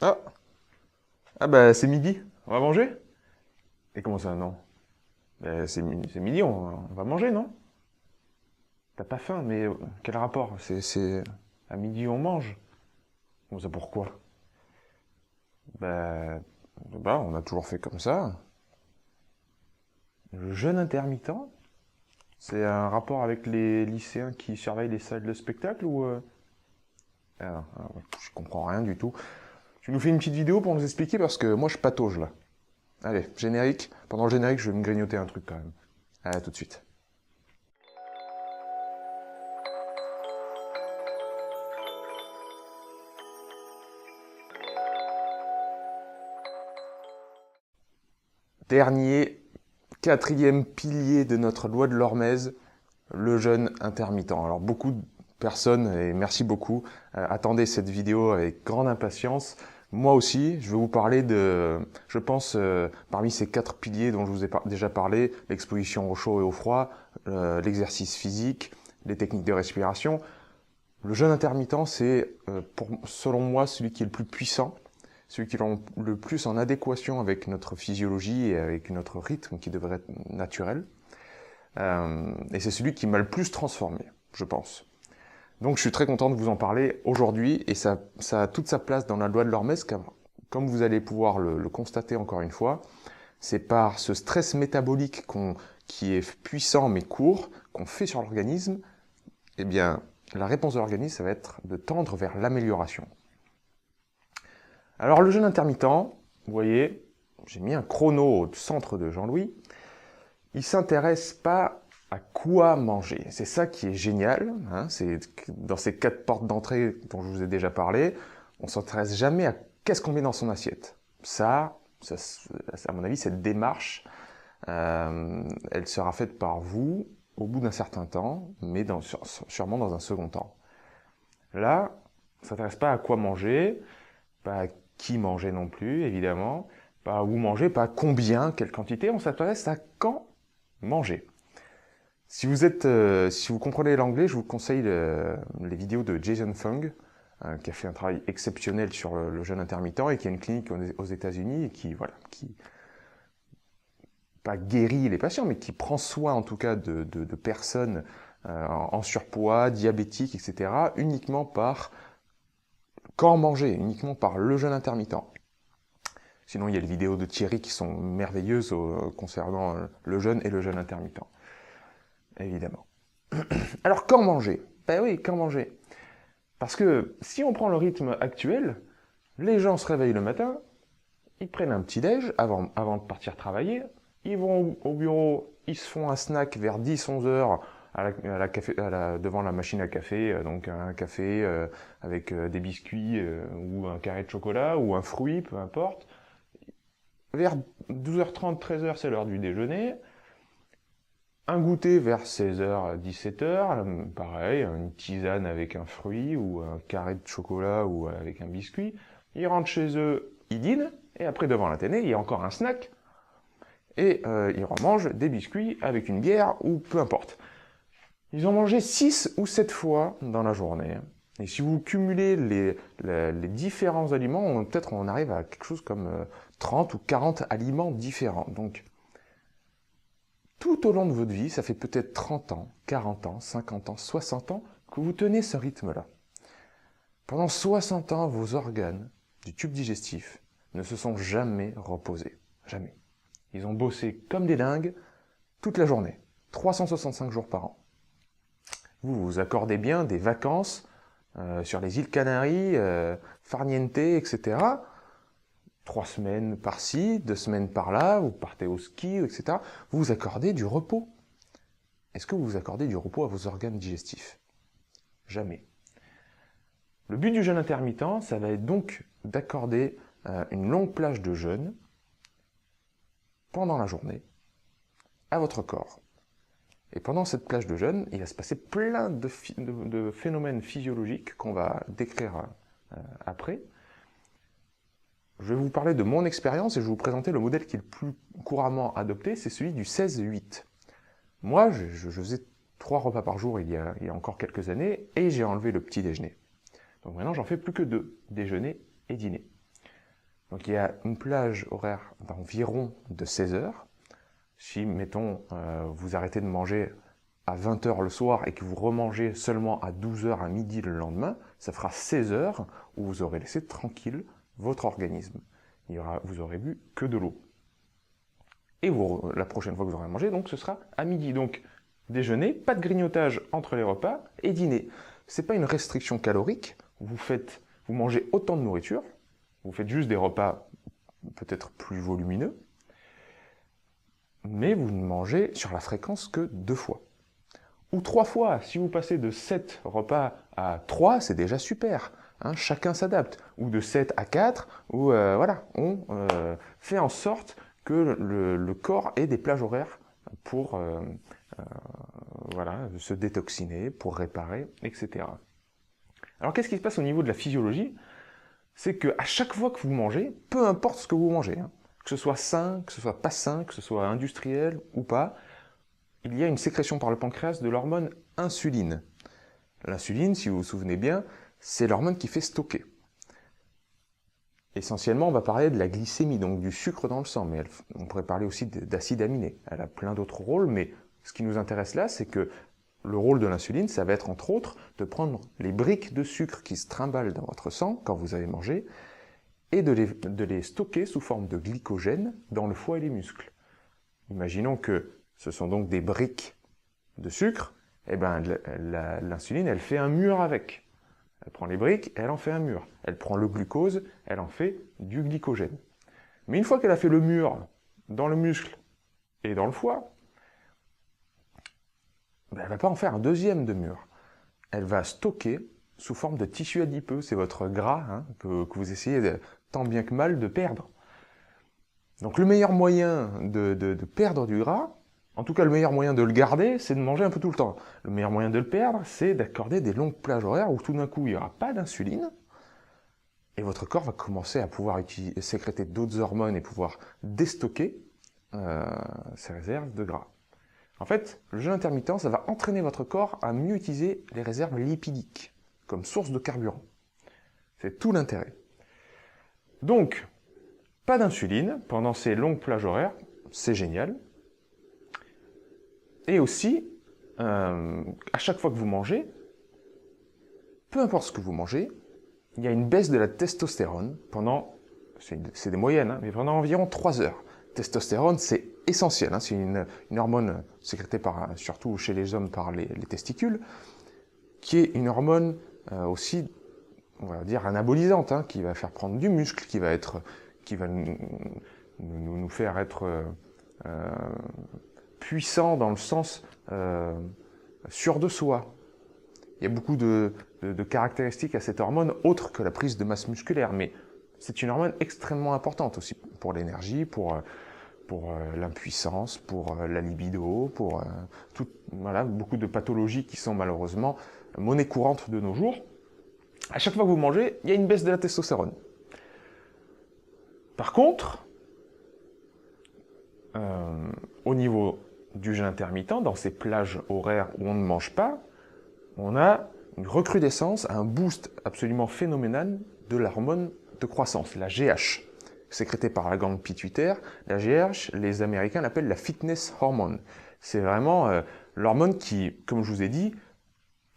Ah, ah bah c'est midi, on va manger? Et comment ça, non? Bah, c'est midi, on va manger, non? T'as pas faim, mais quel rapport? À midi on mange. Comment ça, pourquoi? Bah, on a toujours fait comme ça. Le jeûne intermittent, c'est un rapport avec les lycéens qui surveillent les salles de spectacle ou... Ah non, je comprends rien du tout. Tu nous fais une petite vidéo pour nous expliquer parce que moi je patauge là. Allez, générique. Pendant le générique, je vais me grignoter un truc quand même. À tout de suite. Dernier, quatrième pilier de notre loi de l'Hormèse, le jeûne intermittent. Alors beaucoup de personnes, et merci beaucoup, attendaient cette vidéo avec grande impatience. Moi aussi, je vais vous parler de, je pense, parmi ces quatre piliers dont je vous ai déjà parlé, l'exposition au chaud et au froid, l'exercice physique, les techniques de respiration. Le jeûne intermittent, c'est, selon moi, celui qui est le plus puissant, celui qui est le plus en adéquation avec notre physiologie et avec notre rythme qui devrait être naturel. Et c'est celui qui m'a le plus transformé, je pense. Donc je suis très content de vous en parler aujourd'hui et ça a toute sa place dans la loi de l'Hormèse car, comme vous allez pouvoir le constater encore une fois, c'est par ce stress métabolique qui est puissant mais court, qu'on fait sur l'organisme, eh bien la réponse de l'organisme, ça va être de tendre vers l'amélioration. Alors le jeûne intermittent, vous voyez, j'ai mis un chrono au centre de Jean-Louis, il s'intéresse pas à quoi manger. C'est ça qui est génial, hein, c'est dans ces quatre portes d'entrée dont je vous ai déjà parlé, on s'intéresse jamais à qu'est-ce qu'on met dans son assiette. Ça, à mon avis, cette démarche, elle sera faite par vous au bout d'un certain temps, mais sûrement dans un second temps. Là, on ne s'intéresse pas à quoi manger, pas à qui manger non plus, évidemment, pas à où manger, pas à combien, quelle quantité, on s'intéresse à quand manger. Si vous comprenez l'anglais, je vous conseille les vidéos de Jason Fung, qui a fait un travail exceptionnel sur le jeûne intermittent et qui a une clinique aux États-Unis et qui, voilà, qui pas guérit les patients, mais qui prend soin en tout cas de personnes en surpoids, diabétiques, etc., uniquement par quand manger, uniquement par le jeûne intermittent. Sinon, il y a les vidéos de Thierry qui sont merveilleuses concernant le jeûne et le jeûne intermittent, évidemment. Alors, quand manger? Ben oui, quand manger? Parce que si on prend le rythme actuel, les gens se réveillent le matin, ils prennent un petit déj avant de partir travailler, ils vont au bureau, ils se font un snack vers 10-11 heures devant la machine à café, donc un café avec des biscuits ou un carré de chocolat ou un fruit, peu importe. Vers 12h30, 13h, c'est l'heure du déjeuner. Un goûter vers 16h, 17h, pareil, une tisane avec un fruit ou un carré de chocolat ou avec un biscuit. Ils rentrent chez eux, ils dînent, et après devant la télé, il y a encore un snack, et ils remangent des biscuits avec une bière ou peu importe. Ils ont mangé 6 ou 7 fois dans la journée. Et si vous cumulez les différents aliments, peut-être on arrive à quelque chose comme 30 ou 40 aliments différents. Donc tout au long de votre vie, ça fait peut-être 30 ans, 40 ans, 50 ans, 60 ans que vous tenez ce rythme-là. Pendant 60 ans, vos organes du tube digestif ne se sont jamais reposés. Jamais. Ils ont bossé comme des dingues toute la journée, 365 jours par an. Vous vous accordez bien des vacances sur les îles Canaries, Farniente, etc. 3 semaines par-ci, 2 semaines par-là, vous partez au ski, etc. Vous vous accordez du repos. Est-ce que vous vous accordez du repos à vos organes digestifs? Jamais. Le but du jeûne intermittent, ça va être donc d'accorder une longue plage de jeûne pendant la journée à votre corps. Et pendant cette plage de jeûne, il va se passer plein de phénomènes physiologiques qu'on va décrire après. Je vais vous parler de mon expérience et je vais vous présenter le modèle qui est le plus couramment adopté, c'est celui du 16-8. Moi, je faisais 3 repas par jour il y a encore quelques années et j'ai enlevé le petit déjeuner. Donc maintenant, j'en fais plus que 2, déjeuner et dîner. Donc il y a une plage horaire d'environ de 16 heures. Si, mettons, vous arrêtez de manger à 20 heures le soir et que vous remangez seulement à 12 heures à midi le lendemain, ça fera 16 heures où vous aurez laissé tranquille votre organisme. Vous aurez bu que de l'eau. Et la prochaine fois que vous aurez mangé, donc, ce sera à midi. Donc, déjeuner, pas de grignotage entre les repas et dîner. Ce n'est pas une restriction calorique. Vous mangez autant de nourriture. Vous faites juste des repas peut-être plus volumineux. Mais vous ne mangez sur la fréquence que 2 fois. Ou 3 fois. Si vous passez de 7 repas à 3, c'est déjà super. Hein, chacun s'adapte. Ou de 7 à 4, ou voilà, on fait en sorte que le corps ait des plages horaires pour voilà, se détoxiner, pour réparer, etc. Alors qu'est-ce qui se passe au niveau de la physiologie? C'est qu'à chaque fois que vous mangez, peu importe ce que vous mangez, hein, que ce soit sain, que ce soit pas sain, que ce soit industriel ou pas, il y a une sécrétion par le pancréas de l'hormone insuline. L'insuline, si vous vous souvenez bien, c'est l'hormone qui fait stocker. Essentiellement, on va parler de la glycémie, donc du sucre dans le sang, mais on pourrait parler aussi d'acide aminé. Elle a plein d'autres rôles, mais ce qui nous intéresse là, c'est que le rôle de l'insuline, ça va être entre autres de prendre les briques de sucre qui se trimballent dans votre sang quand vous avez mangé et de les stocker sous forme de glycogène dans le foie et les muscles. Imaginons que ce sont donc des briques de sucre, et ben l'insuline, elle fait un mur avec. Elle prend les briques, elle en fait un mur. Elle prend le glucose, elle en fait du glycogène. Mais une fois qu'elle a fait le mur dans le muscle et dans le foie, ben elle ne va pas en faire un deuxième de mur. Elle va stocker sous forme de tissu adipeux. C'est votre gras hein, que vous essayez tant bien que mal de perdre. Donc le meilleur moyen de perdre du gras, en tout cas le meilleur moyen de le garder, c'est de manger un peu tout le temps. Le meilleur moyen de le perdre, c'est d'accorder des longues plages horaires où tout d'un coup il n'y aura pas d'insuline, et votre corps va commencer à pouvoir sécréter d'autres hormones et pouvoir déstocker ses réserves de gras. En fait, le jeûne intermittent, ça va entraîner votre corps à mieux utiliser les réserves lipidiques comme source de carburant. C'est tout l'intérêt. Donc, pas d'insuline pendant ces longues plages horaires, c'est génial. Et aussi, à chaque fois que vous mangez, peu importe ce que vous mangez, il y a une baisse de la testostérone pendant, c'est des moyennes, hein, mais pendant environ 3 heures. Testostérone, c'est essentiel, hein, c'est une hormone sécrétée surtout chez les hommes par les testicules, qui est une hormone aussi, on va dire, anabolisante, hein, qui va faire prendre du muscle, qui va nous faire être puissant dans le sens sûr de soi. Il y a beaucoup de caractéristiques à cette hormone autres que la prise de masse musculaire, mais c'est une hormone extrêmement importante aussi pour l'énergie, pour l'impuissance, pour la libido, pour voilà, beaucoup de pathologies qui sont malheureusement monnaie courante de nos jours. À chaque fois que vous mangez, il y a une baisse de la testostérone. Par contre, au niveau du jeûne intermittent, dans ces plages horaires où on ne mange pas, on a une recrudescence, un boost absolument phénoménal de l'hormone de croissance, la GH, sécrétée par la glande pituitaire. La GH, les Américains l'appellent la fitness hormone. C'est vraiment l'hormone qui, comme je vous ai dit,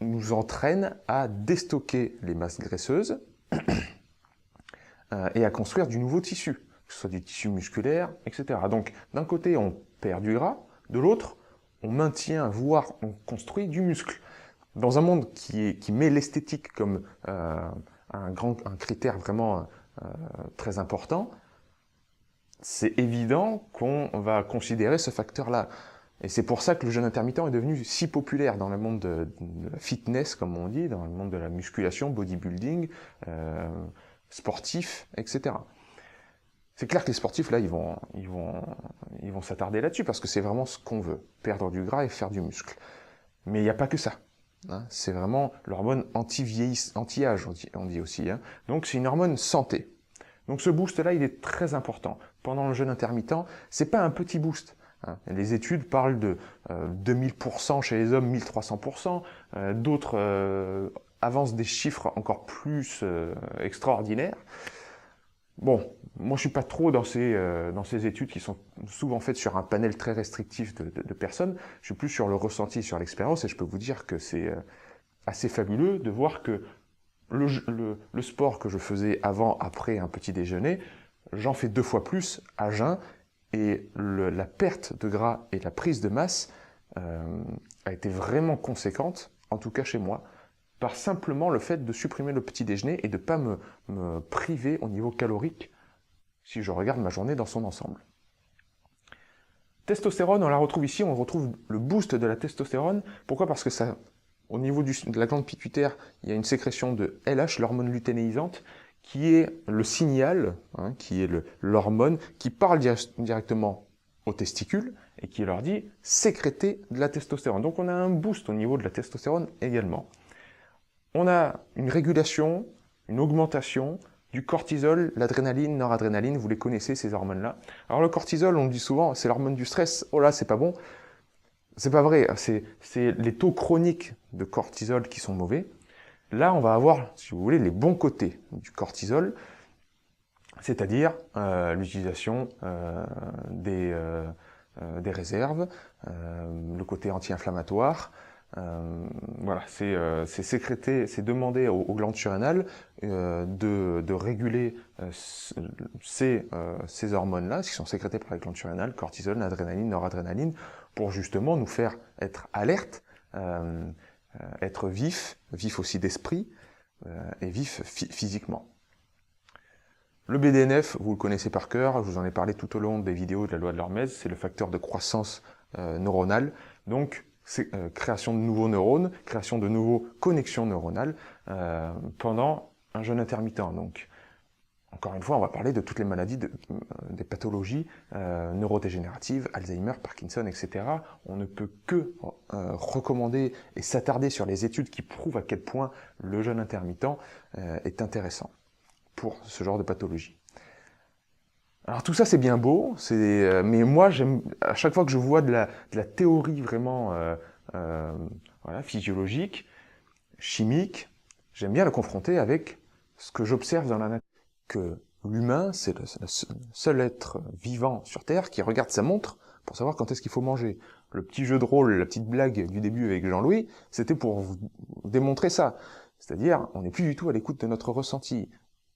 nous entraîne à déstocker les masses graisseuses et à construire du nouveau tissu, que ce soit du tissu musculaire, etc. Donc, d'un côté, on perd du gras, de l'autre, on maintient, voire on construit du muscle. Dans un monde qui met l'esthétique comme un critère vraiment très important, c'est évident qu'on va considérer ce facteur-là. Et c'est pour ça que le jeûne intermittent est devenu si populaire dans le monde de la fitness, comme on dit, dans le monde de la musculation, bodybuilding, sportif, etc. C'est clair que les sportifs, là, ils vont s'attarder là-dessus, parce que c'est vraiment ce qu'on veut, perdre du gras et faire du muscle. Mais il n'y a pas que ça. Hein. C'est vraiment l'hormone anti-âge, on dit aussi. Hein. Donc c'est une hormone santé. Donc ce boost-là, il est très important. Pendant le jeûne intermittent, c'est pas un petit boost. Hein. Les études parlent de 2000% chez les hommes, 1300%. D'autres avancent des chiffres encore plus extraordinaires. Bon, moi je suis pas trop dans ces études qui sont souvent faites sur un panel très restrictif de personnes. Je suis plus sur le ressenti, sur l'expérience, et je peux vous dire que c'est assez fabuleux de voir que le sport que je faisais avant, après un petit déjeuner, j'en fais 2 fois plus à jeun, et la perte de gras et la prise de masse a été vraiment conséquente, en tout cas chez moi, par simplement le fait de supprimer le petit déjeuner et de ne pas me priver au niveau calorique si je regarde ma journée dans son ensemble. Testostérone, on la retrouve ici, on retrouve le boost de la testostérone. Pourquoi? Parce que ça, au niveau de la glande pituitaire, il y a une sécrétion de LH, l'hormone lutéinisante, qui est le signal, hein, qui est l'hormone qui parle directement aux testicules et qui leur dit sécréter de la testostérone. Donc on a un boost au niveau de la testostérone également. On a une régulation, une augmentation du cortisol, l'adrénaline, noradrénaline, vous les connaissez ces hormones-là. Alors le cortisol, on le dit souvent, c'est l'hormone du stress, oh là c'est pas bon. C'est pas vrai, c'est les taux chroniques de cortisol qui sont mauvais. Là, on va avoir, si vous voulez, les bons côtés du cortisol, c'est-à-dire l'utilisation des réserves, le côté anti-inflammatoire. Voilà, c'est sécrété, c'est demandé aux glandes surrénales de réguler ces hormones-là, qui sont sécrétées par les glandes surrénales, cortisol, adrénaline, noradrénaline, pour justement nous faire être alerte, être vif aussi d'esprit et vif physiquement. Le BDNF, vous le connaissez par cœur, je vous en ai parlé tout au long des vidéos de la loi de l'Hormèse, c'est le facteur de croissance neuronale, donc c'est création de nouveaux neurones, création de nouveaux connexions neuronales pendant un jeûne intermittent. Donc, encore une fois, on va parler de toutes les maladies, des pathologies neurodégénératives, Alzheimer, Parkinson, etc. On ne peut que recommander et s'attarder sur les études qui prouvent à quel point le jeûne intermittent est intéressant pour ce genre de pathologie. Alors tout ça c'est bien beau, mais moi j'aime à chaque fois que je vois de la théorie vraiment voilà, physiologique, chimique, j'aime bien la confronter avec ce que j'observe dans la nature. Que l'humain c'est le seul être vivant sur Terre qui regarde sa montre pour savoir quand est-ce qu'il faut manger. Le petit jeu de rôle, la petite blague du début avec Jean-Louis, c'était pour vous démontrer ça. C'est-à-dire, on n'est plus du tout à l'écoute de notre ressenti.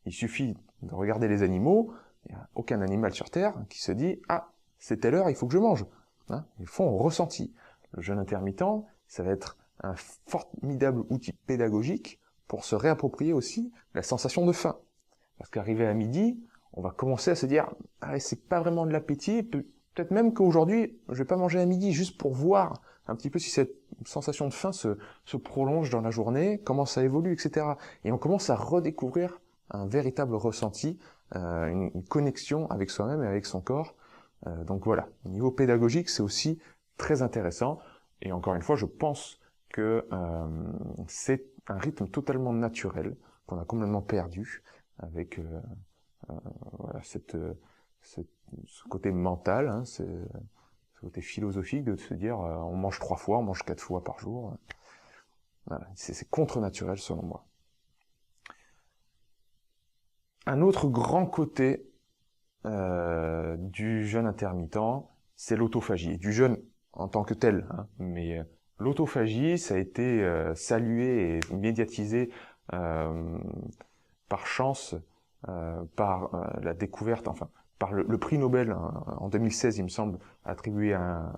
Il suffit de regarder les animaux, il n'y a aucun animal sur Terre qui se dit « Ah, c'est telle heure, il faut que je mange hein ». Ils font ressenti. Le jeûne intermittent, ça va être un formidable outil pédagogique pour se réapproprier aussi la sensation de faim. Parce qu'arrivé à midi, on va commencer à se dire « Ah, c'est pas vraiment de l'appétit, peut-être même qu'aujourd'hui, je vais pas manger à midi, juste pour voir un petit peu si cette sensation de faim se prolonge dans la journée, comment ça évolue, etc. » Et on commence à redécouvrir un véritable ressenti, une connexion avec soi-même et avec son corps. Donc voilà, au niveau pédagogique, c'est aussi très intéressant. Et encore une fois, je pense que c'est un rythme totalement naturel qu'on a complètement perdu avec voilà, ce côté mental, hein, ce côté philosophique de se dire on mange 3 fois, on mange 4 fois par jour. Voilà, c'est contre-naturel selon moi. Un autre grand côté du jeûne intermittent, c'est l'autophagie. Du jeûne en tant que tel, hein, mais l'autophagie, ça a été salué et médiatisé par chance, par la découverte, enfin, par le prix Nobel en 2016, il me semble, attribué à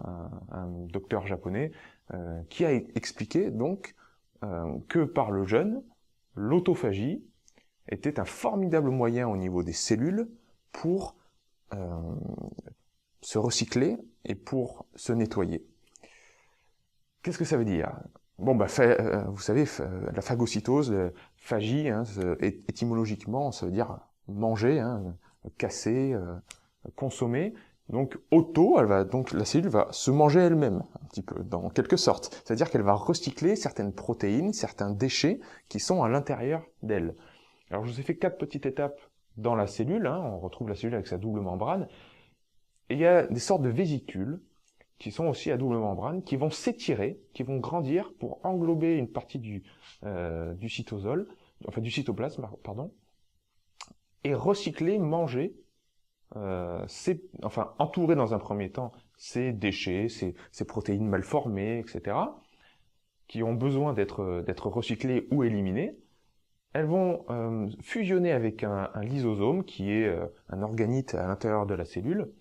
un docteur japonais, qui a expliqué donc que par le jeûne, l'autophagie était un formidable moyen au niveau des cellules pour se recycler et pour se nettoyer. Qu'est-ce que ça veut dire? Bon, bah, vous savez, la phagocytose, phagie, hein, étymologiquement, ça veut dire manger, hein, casser, consommer. Donc, donc la cellule va se manger elle-même, un petit peu, dans quelque sorte. C'est-à-dire qu'elle va recycler certaines protéines, certains déchets qui sont à l'intérieur d'elle. Alors, je vous ai fait 4 petites étapes dans la cellule, hein, on retrouve la cellule avec sa double membrane, et il y a des sortes de vésicules qui sont aussi à double membrane, qui vont s'étirer, qui vont grandir pour englober une partie du cytosol, enfin du cytoplasme, pardon. et recycler, manger, entourer dans un premier temps ces déchets, ces protéines mal formées, etc., qui ont besoin d'être recyclées ou éliminées. Elles vont fusionner avec un lysosome qui est un organite à l'intérieur de la cellule.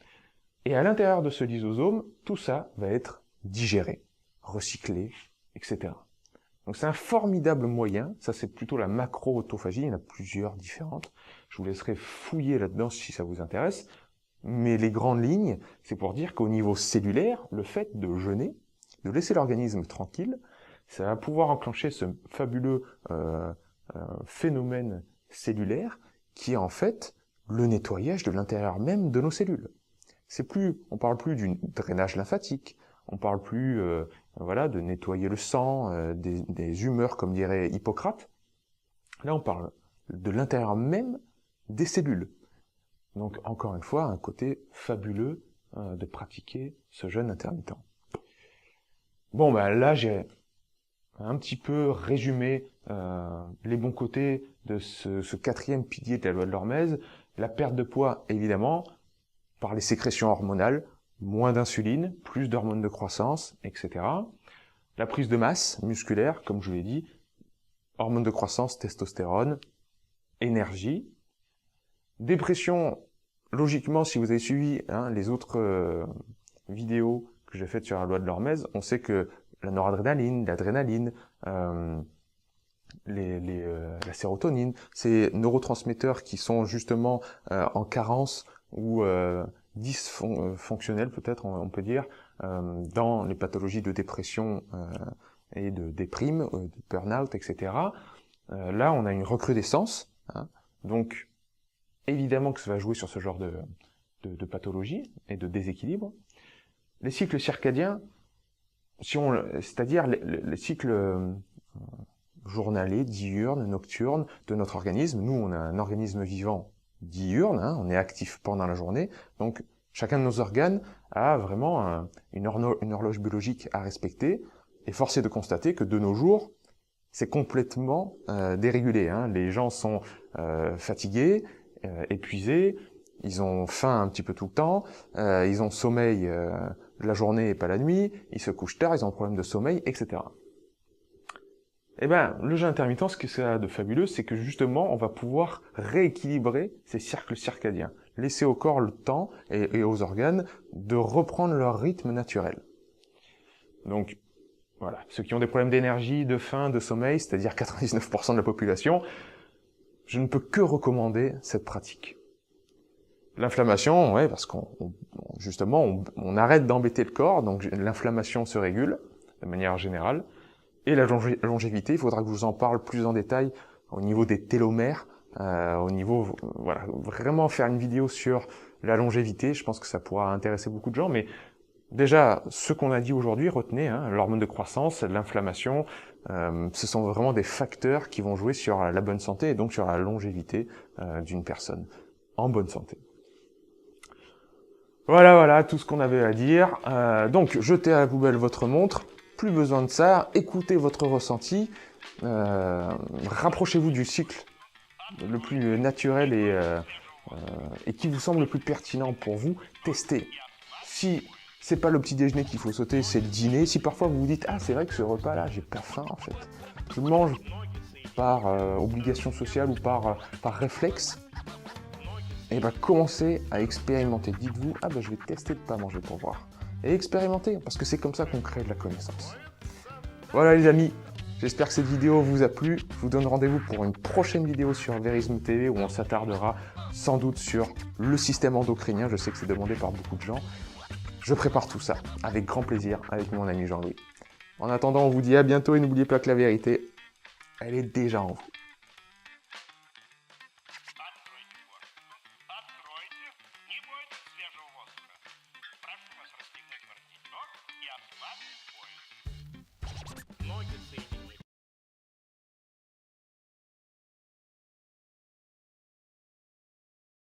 Et à l'intérieur de ce lysosome, tout ça va être digéré, recyclé, etc. Donc c'est un formidable moyen, ça c'est plutôt la macro-autophagie, il y en a plusieurs différentes. Je vous laisserai fouiller là-dedans si ça vous intéresse. Mais les grandes lignes, c'est pour dire qu'au niveau cellulaire, le fait de jeûner, de laisser l'organisme tranquille, ça va pouvoir enclencher ce fabuleux phénomène cellulaire qui est en fait le nettoyage de l'intérieur même de nos cellules. On parle plus du drainage lymphatique, on parle plus de nettoyer le sang, des humeurs comme dirait Hippocrate. Là on parle de l'intérieur même des cellules. Donc encore une fois, un côté fabuleux de pratiquer ce jeûne intermittent. Bon là j'ai un petit peu résumé les bons côtés de ce quatrième pilier de la loi de l'hormèse. La perte de poids, évidemment, par les sécrétions hormonales, moins d'insuline, plus d'hormones de croissance, etc. La prise de masse musculaire, comme je l'ai dit, hormones de croissance, testostérone, énergie. Dépression, logiquement, si vous avez suivi les autres vidéos que j'ai faites sur la loi de l'hormèse, on sait que la noradrénaline, l'adrénaline, la sérotonine, ces neurotransmetteurs qui sont justement en carence ou dysfonctionnels peut-être, on peut dire, dans les pathologies de dépression et de déprime, de burn-out, etc. Là, on a une recrudescence, donc évidemment que ça va jouer sur ce genre de pathologie et de déséquilibre. Les cycles circadiens, c'est-à-dire les cycles journaliers, diurnes, nocturnes de notre organisme. Nous, on a un organisme vivant diurne, on est actif pendant la journée, donc chacun de nos organes a vraiment une horloge biologique à respecter, et force est de constater que de nos jours, c'est complètement dérégulé. Les gens sont fatigués, épuisés, ils ont faim un petit peu tout le temps, ils ont sommeil la journée et pas la nuit, ils se couchent tard, ils ont un problème de sommeil, etc. Eh ben, le jeûne intermittent, ce que ça a de fabuleux, c'est que justement, on va pouvoir rééquilibrer ces cercles circadiens, laisser au corps le temps et aux organes de reprendre leur rythme naturel. Donc, voilà, ceux qui ont des problèmes d'énergie, de faim, de sommeil, c'est-à-dire 99% de la population, je ne peux que recommander cette pratique. L'inflammation, ouais, parce justement, on arrête d'embêter le corps, donc l'inflammation se régule de manière générale. Et la longévité, il faudra que je vous en parle plus en détail au niveau des télomères, au niveau, vraiment faire une vidéo sur la longévité. Je pense que ça pourra intéresser beaucoup de gens, mais déjà, ce qu'on a dit aujourd'hui, retenez, l'hormone de croissance, l'inflammation, ce sont vraiment des facteurs qui vont jouer sur la bonne santé et donc sur la longévité d'une personne en bonne santé. Voilà, tout ce qu'on avait à dire. Donc, jetez à la poubelle votre montre. Plus besoin de ça, écoutez votre ressenti, rapprochez-vous du cycle le plus naturel et qui vous semble le plus pertinent pour vous, testez. Si c'est pas le petit déjeuner qu'il faut sauter, c'est le dîner. Si parfois vous vous dites « Ah, c'est vrai que ce repas-là, j'ai pas faim en fait. Je mange par obligation sociale ou par réflexe. » Et bien commencez à expérimenter. Dites-vous « Ah ben je vais tester de pas manger pour voir. » Et expérimentez, parce que c'est comme ça qu'on crée de la connaissance. Voilà les amis, j'espère que cette vidéo vous a plu. Je vous donne rendez-vous pour une prochaine vidéo sur Verisme TV où on s'attardera sans doute sur le système endocrinien. Je sais que c'est demandé par beaucoup de gens. Je prépare tout ça avec grand plaisir avec mon ami Jean-Louis. En attendant, on vous dit à bientôt et n'oubliez pas que la vérité, elle est déjà en vous. Ноги